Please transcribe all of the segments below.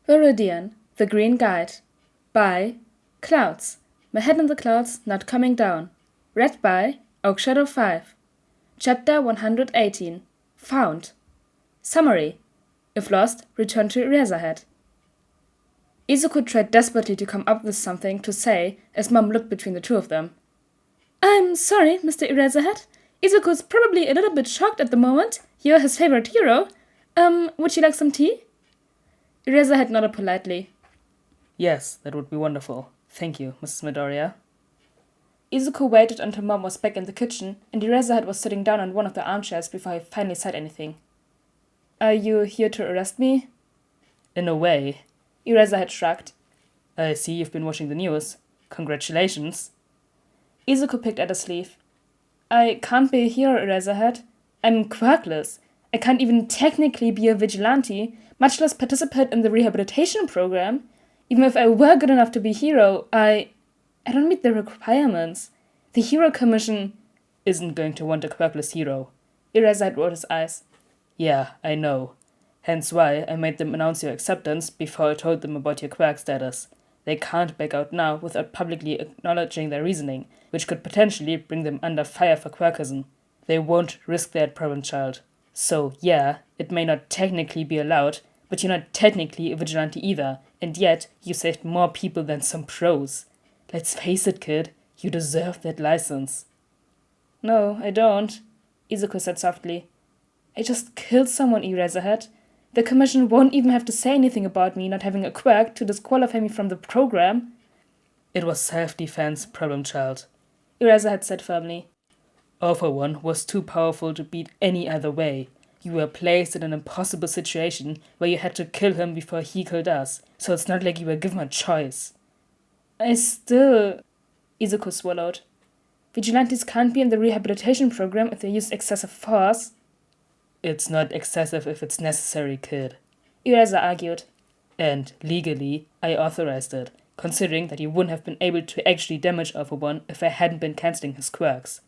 Viridian, The Green Guide. By Clouds. My Head in the Clouds Not Coming Down. Read by Oakshadow 5. Chapter 118. Found. Summary. If lost, return to Eraserhead. Izuku tried desperately to come up with something to say as Mom looked between the two of them. I'm sorry, Mr. Eraserhead. Izuku's probably a little bit shocked at the moment. You're his favorite hero. Would you like some tea? Eraserhead nodded politely. Yes, that would be wonderful. Thank you, Mrs. Midoriya. Izuku waited until Mom was back in the kitchen and Eraserhead was sitting down on one of the armchairs before he finally said anything. Are you here to arrest me? In a way. Eraserhead shrugged. I see you've been watching the news. Congratulations. Izuku picked at his sleeve. I can't be a hero, Eraserhead. I'm quirkless. I can't even technically be a vigilante, much less participate in the rehabilitation program. Even if I were good enough to be a hero, I don't meet the requirements. The Hero Commission isn't going to want a quirkless hero. Eraserhead rolled his eyes. Yeah, I know. Hence why I made them announce your acceptance before I told them about your quirk status. They can't back out now without publicly acknowledging their reasoning, which could potentially bring them under fire for quirkism. They won't risk that, problem child. So, yeah, it may not technically be allowed, but you're not technically a vigilante either, and yet you saved more people than some pros. Let's face it, kid, you deserve that license. No, I don't, Izuku said softly. I just killed someone, Eraserhead. The commission won't even have to say anything about me not having a quirk to disqualify me from the program. It was self-defense, problem child, Eraserhead said firmly. All for One was too powerful to beat any other way. You were placed in an impossible situation where you had to kill him before he killed us, so it's not like you were given a choice. Izuku swallowed. Vigilantes can't be in the rehabilitation program if they use excessive force. It's not excessive if it's necessary, kid, Eraser argued. And legally, I authorized it, considering that you wouldn't have been able to actually damage All for One if I hadn't been cancelling his quirks.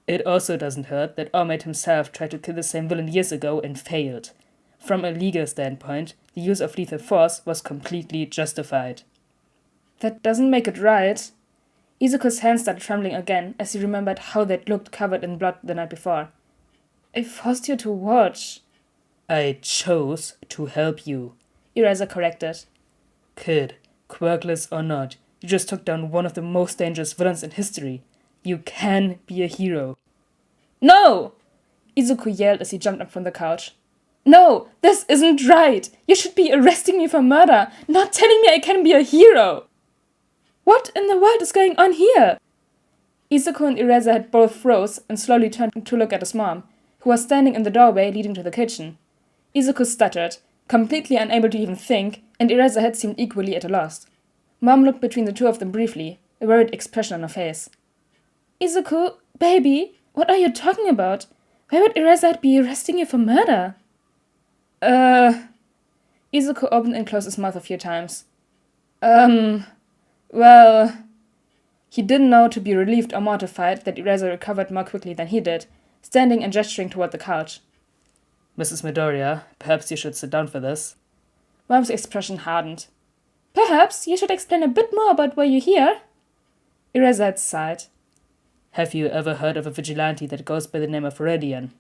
It also doesn't hurt that All Might himself tried to kill the same villain years ago and failed. From a legal standpoint, the use of lethal force was completely justified. That doesn't make it right. Izuku's hands started trembling again as he remembered how they'd looked covered in blood the night before. I forced you to watch. I chose to help you, Eraser corrected. Kid, quirkless or not, you just took down one of the most dangerous villains in history. You can be a hero. No! Izuku yelled as he jumped up from the couch. No, this isn't right! You should be arresting me for murder, not telling me I can be a hero! What in the world is going on here? Izuku and Eraserhead both froze and slowly turned to look at his mom, who was standing in the doorway leading to the kitchen. Izuku stuttered, completely unable to even think, and Eraserhead seemed equally at a loss. Mom looked between the two of them briefly, a worried expression on her face. Izuku, baby, what are you talking about? Why would Eraserhead be arresting you for murder? Izuku opened and closed his mouth a few times. Well... He didn't know to be relieved or mortified that Eraser recovered more quickly than he did, standing and gesturing toward the couch. Mrs. Midoriya, perhaps you should sit down for this. Mom's expression hardened. Perhaps you should explain a bit more about why you're here. Eraserhead sighed. Have you ever heard of a vigilante that goes by the name of Viridian?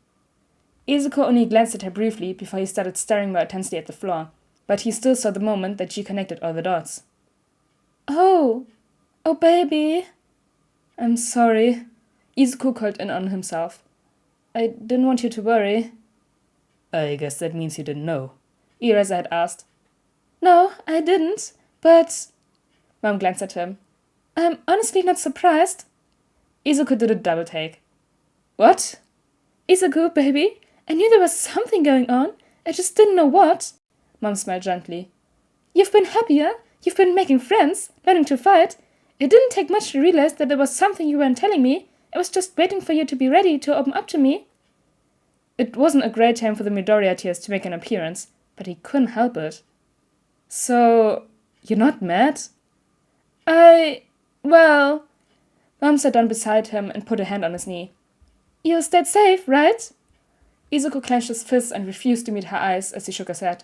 Izuku only glanced at her briefly before he started staring more intensely at the floor, but he still saw the moment that she connected all the dots. Oh, baby. I'm sorry. Izuku called in on himself. I didn't want you to worry. I guess that means you didn't know. Eraserhead asked. No, I didn't, but... Mom glanced at him. I'm honestly not surprised. Izuku did a double take. What? Izuku, baby, I knew there was something going on. I just didn't know what. Mom smiled gently. You've been happier. You've been making friends, learning to fight. It didn't take much to realize that there was something you weren't telling me. I was just waiting for you to be ready to open up to me. It wasn't a great time for the Midoriya tears to make an appearance, but he couldn't help it. So, you're not mad? Well... Mom sat down beside him and put a hand on his knee. You stayed safe, right? Izuku clenched his fists and refused to meet her eyes as he shook his head.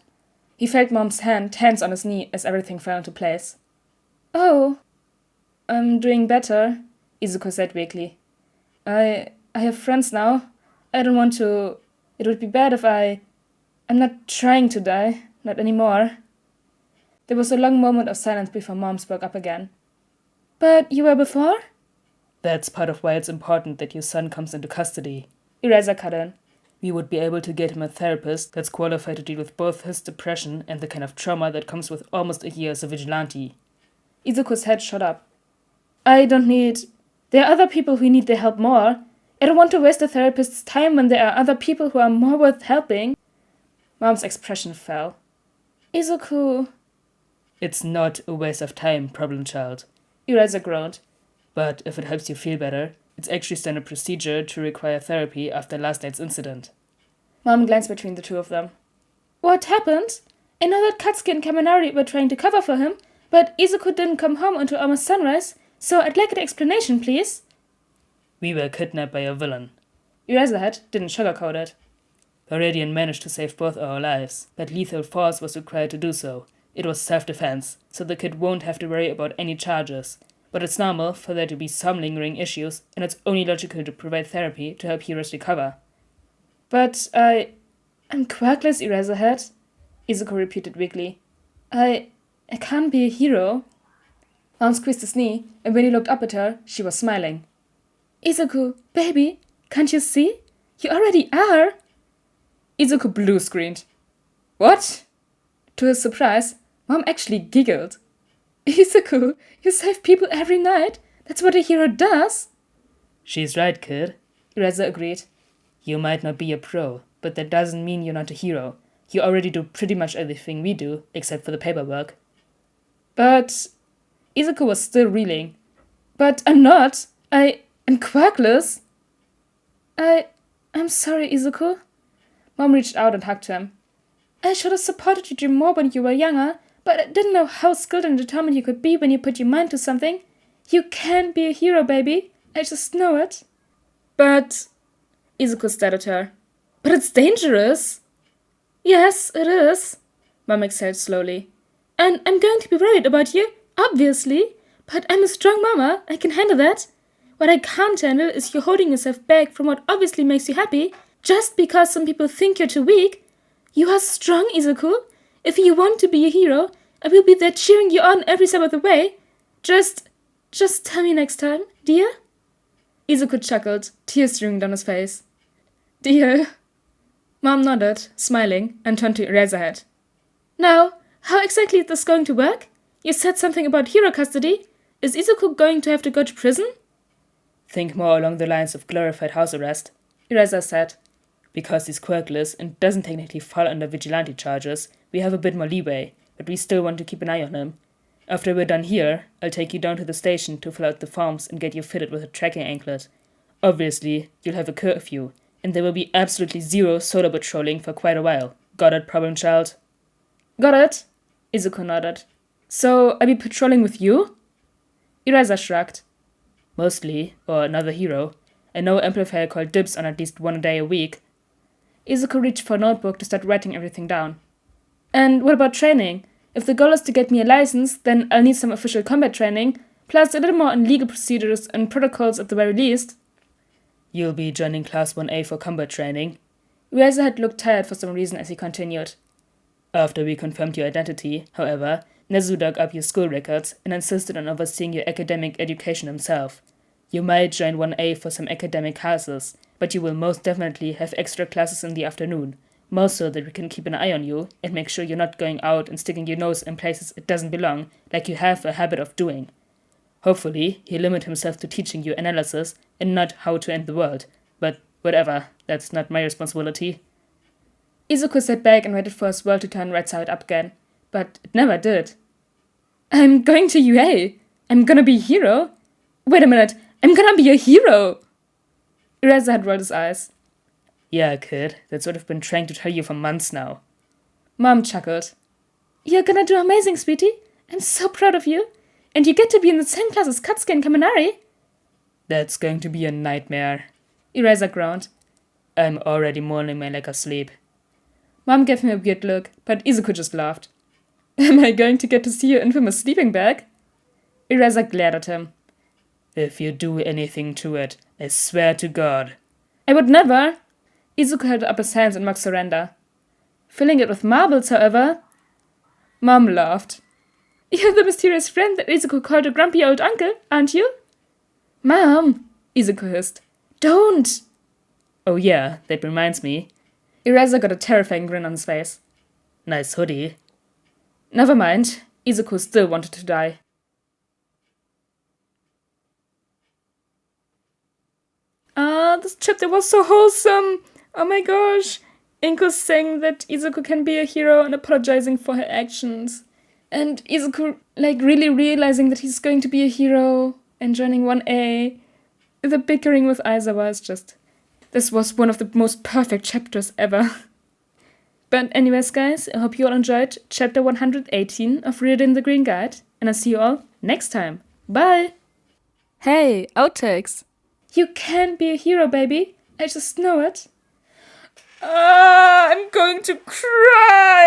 He felt Mom's hands on his knee as everything fell into place. Oh, I'm doing better, Izuku said weakly. I have friends now. I don't want to... It would be bad if I'm not trying to die. Not anymore. There was a long moment of silence before Mom spoke up again. But you were before? That's part of why it's important that your son comes into custody. Eraser cut in. We would be able to get him a therapist that's qualified to deal with both his depression and the kind of trauma that comes with almost a year as a vigilante. Izuku's head shot up. I don't need... There are other people who need their help more. I don't want to waste the therapist's time when there are other people who are more worth helping. Mom's expression fell. Izuku... It's not a waste of time, problem child. Eraser groaned. But if it helps you feel better, it's actually standard procedure to require therapy after last night's incident. Mom glanced between the two of them. What happened? I know that Katsuki and Kaminari were trying to cover for him, but Izuku didn't come home until almost sunrise, so I'd like an explanation, please. We were kidnapped by a villain. Eraserhead didn't sugarcoat it. Viridian managed to save both our lives, but lethal force was required to do so. It was self-defense, so the kid won't have to worry about any charges. But it's normal for there to be some lingering issues, and it's only logical to provide therapy to help heroes recover. But I'm quirkless, Eraserhead, Izuku repeated weakly. I can't be a hero. Mom squeezed his knee, and when he looked up at her, she was smiling. Izuku, baby, can't you see? You already are. Izuku blue-screened. What? To his surprise, Mom actually giggled. Izuku, you save people every night. That's what a hero does. She's right, kid. Eraser agreed. You might not be a pro, but that doesn't mean you're not a hero. You already do pretty much everything we do, except for the paperwork. But... Izuku was still reeling. But I'm not. I'm quirkless. I'm sorry, Izuku. Mom reached out and hugged him. I should have supported you more when you were younger, but I didn't know how skilled and determined you could be when you put your mind to something. You can be a hero, baby. I just know it. But... Izuku stared at her. But it's dangerous. Yes, it is. Mom exhaled slowly. And I'm going to be worried about you, obviously. But I'm a strong mama. I can handle that. What I can't handle is you holding yourself back from what obviously makes you happy, just because some people think you're too weak. You are strong, Izuku. If you want to be a hero, I will be there cheering you on every step of the way. Just tell me next time, dear? Izuku chuckled, tears streaming down his face. Dear. Mom nodded, smiling, and turned to Eraserhead. Now, how exactly is this going to work? You said something about hero custody. Is Izuku going to have to go to prison? Think more along the lines of glorified house arrest, Eraser said. Because he's quirkless and doesn't technically fall under vigilante charges, we have a bit more leeway, but we still want to keep an eye on him. After we're done here, I'll take you down to the station to fill out the forms and get you fitted with a tracking anklet. Obviously, you'll have a curfew, and there will be absolutely zero solo patrolling for quite a while. Got it, problem child? Got it, Izuku nodded. So, I'll be patrolling with you? Eraser shrugged. Mostly, or another hero. I know Amplifier called dibs on at least one day a week. Izuku reached for a notebook to start writing everything down. And what about training? If the goal is to get me a license, then I'll need some official combat training, plus a little more on legal procedures and protocols at the very least. You'll be joining Class 1A for combat training. Eraser had looked tired for some reason as he continued. After we confirmed your identity, however, Nezu dug up your school records and insisted on overseeing your academic education himself. You might join 1A for some academic classes, but you will most definitely have extra classes in the afternoon, more so that we can keep an eye on you and make sure you're not going out and sticking your nose in places it doesn't belong, like you have a habit of doing. Hopefully, he'll limit himself to teaching you analysis and not how to end the world, but whatever, that's not my responsibility. Izuku sat back and waited for his world to turn right side up again, but it never did. I'm going to UA. I'm gonna be a hero. Wait a minute, I'm gonna be a hero! Eraser had rolled his eyes. Yeah, kid, that's what I've been trying to tell you for months now. Mom chuckled. You're gonna do amazing, sweetie. I'm so proud of you. And you get to be in the same class as Katsuki and Kaminari. That's going to be a nightmare. Eraser groaned. I'm already mourning my lack of sleep. Mom gave him a weird look, but Izuku just laughed. Am I going to get to see your infamous sleeping bag? Eraser glared at him. If you do anything to it, I swear to God. I would never. Izuku held up his hands in mock surrender. Filling it with marbles, however. Mom laughed. You're the mysterious friend that Izuku called a grumpy old uncle, aren't you? Mom, Izuku hissed. Don't! Oh yeah, that reminds me. Eraser got a terrifying grin on his face. Nice hoodie. Never mind. Izuku still wanted to die. This chapter was so wholesome. Oh my gosh. Inko saying that Izuku can be a hero and apologizing for her actions. And Izuku, really realizing that he's going to be a hero and joining 1A. The bickering with Aizawa is just... This was one of the most perfect chapters ever. But anyways, guys, I hope you all enjoyed chapter 118 of Viridian the Green Guide. And I'll see you all next time. Bye! Hey, outtakes! You can be a hero, baby. I just know it. I'm going to cry!